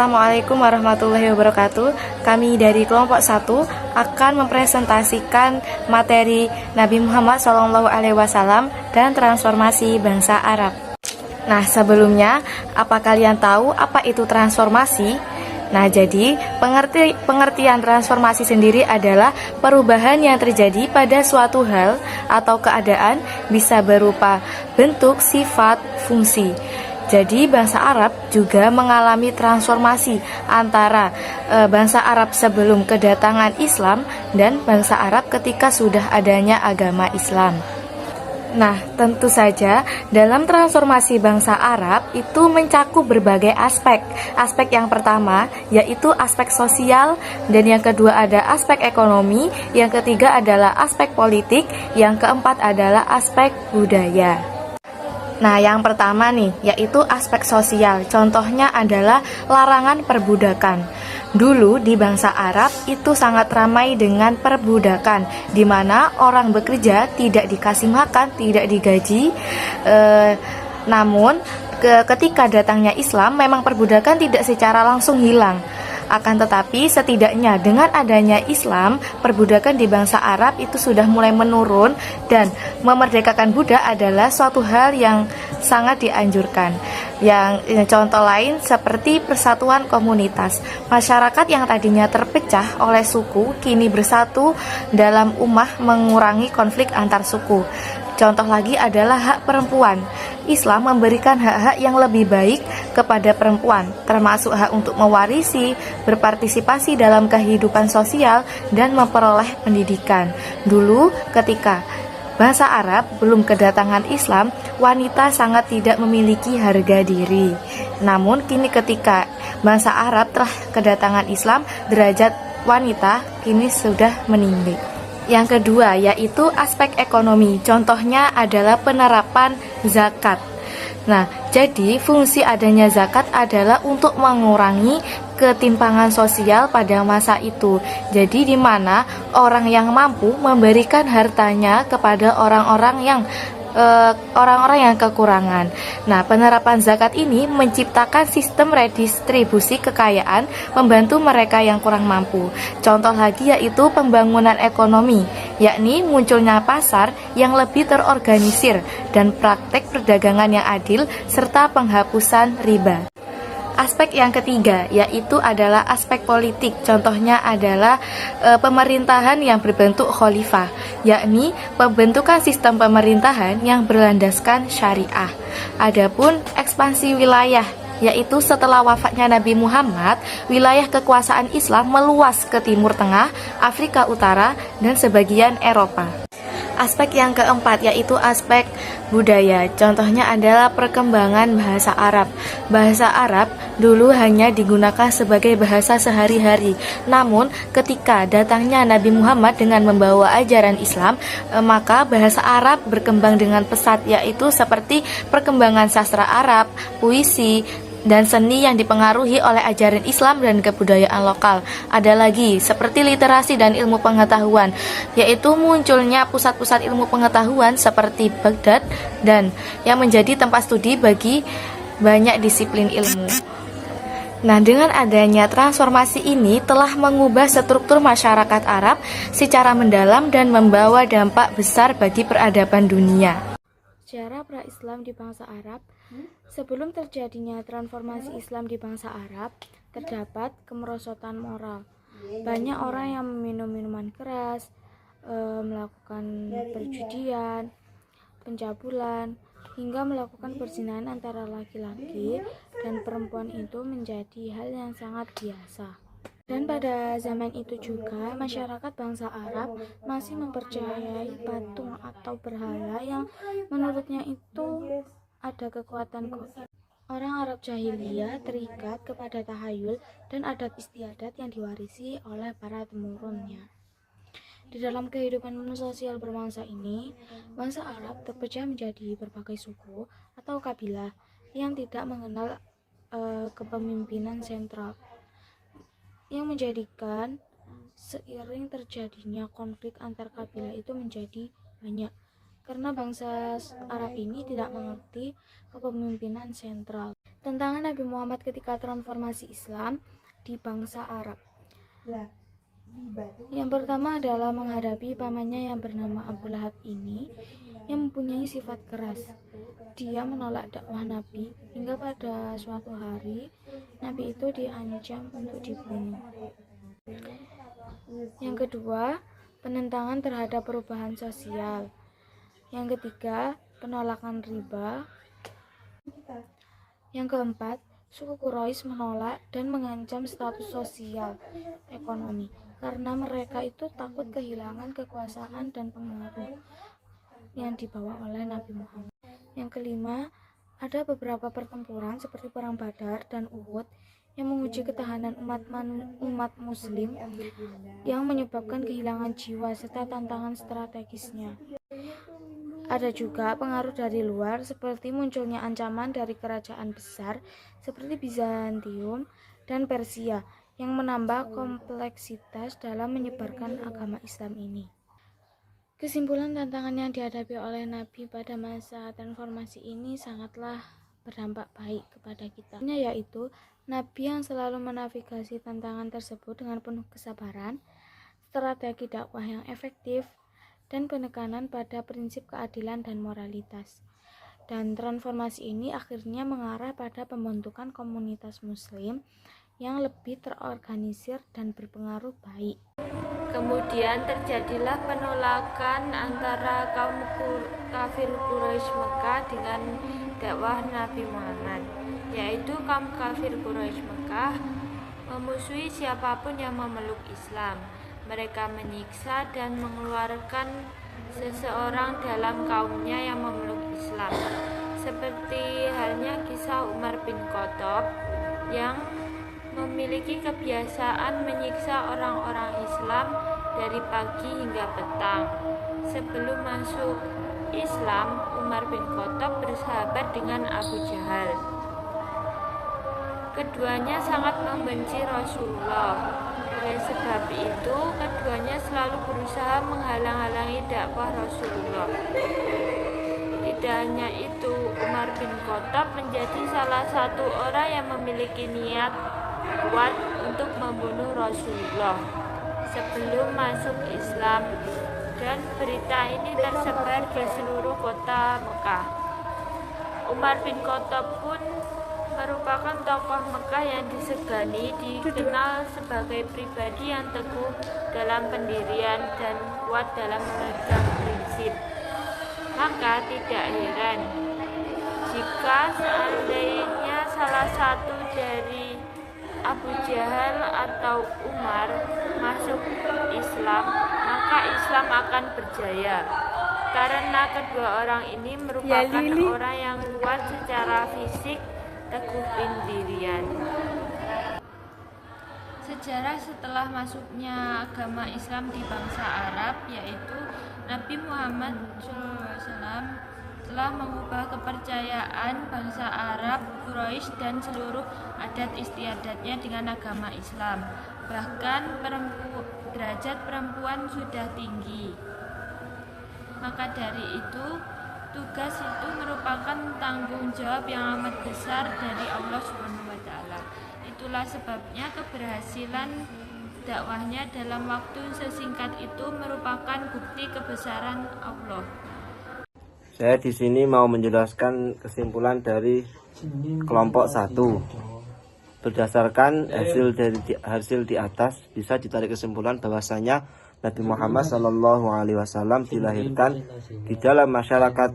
Assalamualaikum warahmatullahi wabarakatuh. Kami dari kelompok 1 akan mempresentasikan materi Nabi Muhammad SAW dan transformasi bangsa Arab. Nah, sebelumnya, apa kalian tahu apa itu transformasi? Nah, jadi pengertian transformasi sendiri adalah perubahan yang terjadi pada suatu hal atau keadaan, bisa berupa bentuk, sifat, fungsi. Jadi bangsa Arab juga mengalami transformasi antara bangsa Arab sebelum kedatangan Islam dan bangsa Arab ketika sudah adanya agama Islam. Nah, tentu saja dalam transformasi bangsa Arab itu mencakup berbagai aspek. Aspek yang pertama yaitu aspek sosial, dan yang kedua ada aspek ekonomi, yang ketiga adalah aspek politik, yang keempat adalah aspek budaya. Nah, yang pertama nih, yaitu aspek sosial. Contohnya adalah larangan perbudakan. Dulu di bangsa Arab itu sangat ramai dengan perbudakan, di mana orang bekerja tidak dikasih makan, tidak digaji. Namun, ketika datangnya Islam, memang perbudakan tidak secara langsung hilang. Akan tetapi setidaknya dengan adanya Islam, perbudakan di bangsa Arab itu sudah mulai menurun, dan memerdekakan budak adalah suatu hal yang sangat dianjurkan. Yang contoh lain seperti persatuan komunitas. Masyarakat yang tadinya terpecah oleh suku kini bersatu dalam ummah, mengurangi konflik antar suku. Contoh lagi adalah hak perempuan. Islam memberikan hak-hak yang lebih baik kepada perempuan, termasuk hak untuk mewarisi, berpartisipasi dalam kehidupan sosial, dan memperoleh pendidikan. Dulu ketika bangsa Arab belum kedatangan Islam, wanita sangat tidak memiliki harga diri. Namun kini ketika bangsa Arab telah kedatangan Islam, derajat wanita kini sudah meninggi. Yang kedua yaitu aspek ekonomi. Contohnya adalah penerapan zakat. Nah, jadi fungsi adanya zakat adalah untuk mengurangi ketimpangan sosial pada masa itu. Jadi di mana orang yang mampu memberikan hartanya kepada orang-orang yang kekurangan. Nah, penerapan zakat ini menciptakan sistem redistribusi kekayaan, membantu mereka yang kurang mampu. Contoh lagi yaitu pembangunan ekonomi, yakni munculnya pasar yang lebih terorganisir dan praktek perdagangan yang adil serta penghapusan riba. Aspek yang ketiga yaitu adalah aspek politik. Contohnya adalah pemerintahan yang berbentuk khalifah, yakni pembentukan sistem pemerintahan yang berlandaskan syariah. Adapun ekspansi wilayah, yaitu setelah wafatnya Nabi Muhammad, wilayah kekuasaan Islam meluas ke Timur Tengah, Afrika Utara, dan sebagian Eropa. Aspek yang keempat yaitu aspek budaya. Contohnya adalah perkembangan bahasa Arab. Bahasa Arab dulu hanya digunakan sebagai bahasa sehari-hari. Namun ketika datangnya Nabi Muhammad dengan membawa ajaran Islam, maka bahasa Arab berkembang dengan pesat, yaitu seperti perkembangan sastra Arab, puisi, dan seni yang dipengaruhi oleh ajaran Islam dan kebudayaan lokal. Ada lagi seperti literasi dan ilmu pengetahuan, yaitu munculnya pusat-pusat ilmu pengetahuan seperti Baghdad, dan yang menjadi tempat studi bagi banyak disiplin ilmu. Nah, dengan adanya transformasi ini telah mengubah struktur masyarakat Arab secara mendalam dan membawa dampak besar bagi peradaban dunia. Sejarah pra-Islam di bangsa Arab. Sebelum terjadinya transformasi Islam di bangsa Arab, terdapat kemerosotan moral. Banyak orang yang meminum minuman keras, melakukan perjudian, pencabulan, hingga melakukan perzinahan antara laki-laki dan perempuan itu menjadi hal yang sangat biasa. Dan pada zaman itu juga masyarakat bangsa Arab masih mempercayai patung atau berhala yang menurutnya itu ada kekuatan gaib. Orang Arab jahiliyah terikat kepada tahayul dan adat istiadat yang diwarisi oleh para temurunnya. Di dalam kehidupan sosial berbangsa ini, bangsa Arab terpecah menjadi berbagai suku atau kabilah yang tidak mengenal kepemimpinan sentral, yang menjadikan seiring terjadinya konflik antar kabilah itu menjadi banyak, karena bangsa Arab ini tidak mengerti kepemimpinan sentral. Tantangan Nabi Muhammad ketika transformasi Islam di bangsa Arab. Yang pertama adalah menghadapi pamannya yang bernama Abu Lahab ini yang mempunyai sifat keras. Dia menolak dakwah Nabi hingga pada suatu hari Nabi itu diancam untuk dibunuh. Yang kedua, penentangan terhadap perubahan sosial. Yang ketiga, penolakan riba. Yang keempat, suku Quraisy menolak dan mengancam status sosial ekonomi karena mereka itu takut kehilangan kekuasaan dan pengaruh yang dibawa oleh Nabi Muhammad. Yang kelima, ada beberapa pertempuran seperti Perang Badar dan Uhud yang menguji ketahanan umat muslim yang menyebabkan kehilangan jiwa serta tantangan strategisnya. Ada juga pengaruh dari luar seperti munculnya ancaman dari kerajaan besar seperti Bizantium dan Persia yang menambah kompleksitas dalam menyebarkan agama Islam ini. Kesimpulan tantangan yang dihadapi oleh Nabi pada masa transformasi ini sangatlah berdampak baik kepada kita, yaitu Nabi yang selalu menavigasi tantangan tersebut dengan penuh kesabaran, strategi dakwah yang efektif, dan penekanan pada prinsip keadilan dan moralitas. Dan transformasi ini akhirnya mengarah pada pembentukan komunitas muslim yang lebih terorganisir dan berpengaruh baik. Kemudian terjadilah penolakan antara kaum kafir Quraisy Mekah dengan dakwah Nabi Muhammad, yaitu kaum kafir Quraisy Mekah memusuhi siapapun yang memeluk Islam. Mereka menyiksa dan mengeluarkan seseorang dalam kaumnya yang memeluk Islam, seperti halnya kisah Umar bin Khattab yang memiliki kebiasaan menyiksa orang-orang Islam dari pagi hingga petang. Sebelum masuk Islam, Umar bin Khattab bersahabat dengan Abu Jahal. Keduanya sangat membenci Rasulullah. Oleh sebab itu, keduanya selalu berusaha menghalang-halangi dakwah Rasulullah. Tidak hanya itu, Umar bin Khattab menjadi salah satu orang yang memiliki niat kuat untuk membunuh Rasulullah sebelum masuk Islam, dan berita ini tersebar di seluruh kota Mekah. Umar bin Khattab pun merupakan tokoh Mekah yang disegani, dikenal sebagai pribadi yang teguh dalam pendirian dan kuat dalam memegang prinsip. Maka tidak heran jika seandainya salah satu dari Abu Jahal atau Umar masuk Islam, maka Islam akan berjaya. Karena kedua orang ini merupakan orang yang kuat secara fisik, teguh pendirian. Sejarah setelah masuknya agama Islam di bangsa Arab, yaitu Nabi Muhammad SAW telah mengubah kepercayaan bangsa Arab, Quraisy, dan seluruh adat istiadatnya dengan agama Islam. Bahkan derajat perempuan sudah tinggi. Maka dari itu, tugas itu merupakan tanggung jawab yang amat besar dari Allah SWT. Itulah sebabnya keberhasilan dakwahnya dalam waktu sesingkat itu merupakan bukti kebesaran Allah. Saya di sini mau menjelaskan kesimpulan dari kelompok 1. Berdasarkan hasil di atas, bisa ditarik kesimpulan bahwasanya Nabi Muhammad SAW dilahirkan di dalam masyarakat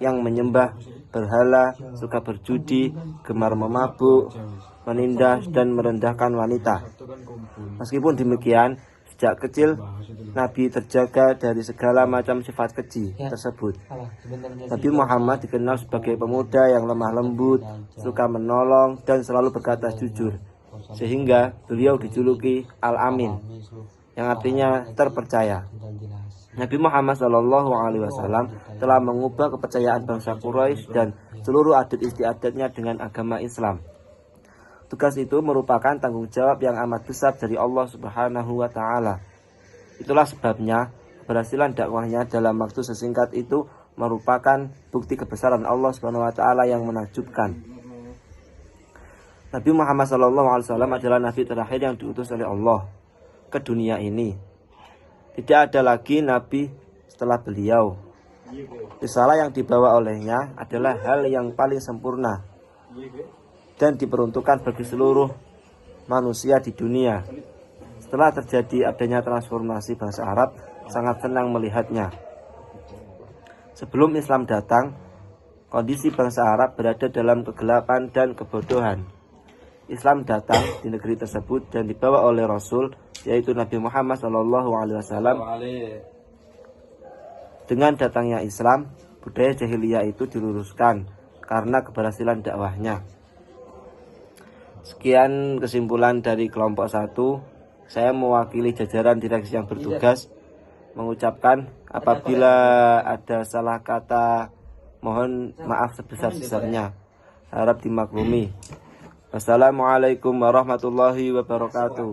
yang menyembah berhala, suka berjudi, gemar memabuk, menindas dan merendahkan wanita. Meskipun demikian, sejak kecil Nabi terjaga dari segala macam sifat keji tersebut. Nabi Muhammad dikenal sebagai pemuda yang lemah lembut, suka menolong dan selalu berkata jujur, sehingga beliau dijuluki Al-Amin, yang artinya terpercaya. Nabi Muhammad SAW telah mengubah kepercayaan bangsa Quraisy dan seluruh adat istiadatnya dengan agama Islam. Tugas itu merupakan tanggung jawab yang amat besar dari Allah Subhanahu wa Ta'ala. Itulah sebabnya keberhasilan dakwahnya dalam waktu sesingkat itu merupakan bukti kebesaran Allah Subhanahu wa Ta'ala yang menakjubkan. Nabi Muhammad SAW adalah Nabi terakhir yang diutus oleh Allah ke dunia ini. Tidak ada lagi Nabi setelah beliau. Risalah yang dibawa olehnya adalah hal yang paling sempurna dan diperuntukkan bagi seluruh manusia di dunia. Setelah terjadi adanya transformasi bangsa Arab, sangat senang melihatnya. Sebelum Islam datang, kondisi bangsa Arab berada dalam kegelapan dan kebodohan. Islam datang di negeri tersebut dan dibawa oleh Rasul, yaitu Nabi Muhammad SAW. Dengan datangnya Islam, budaya jahiliyah itu diluruskan karena keberhasilan dakwahnya. Sekian kesimpulan dari kelompok 1. Saya mewakili jajaran direksi yang bertugas mengucapkan apabila ada salah kata, mohon maaf sebesar-besarnya. Harap dimaklumi. Wassalamualaikum warahmatullahi wabarakatuh.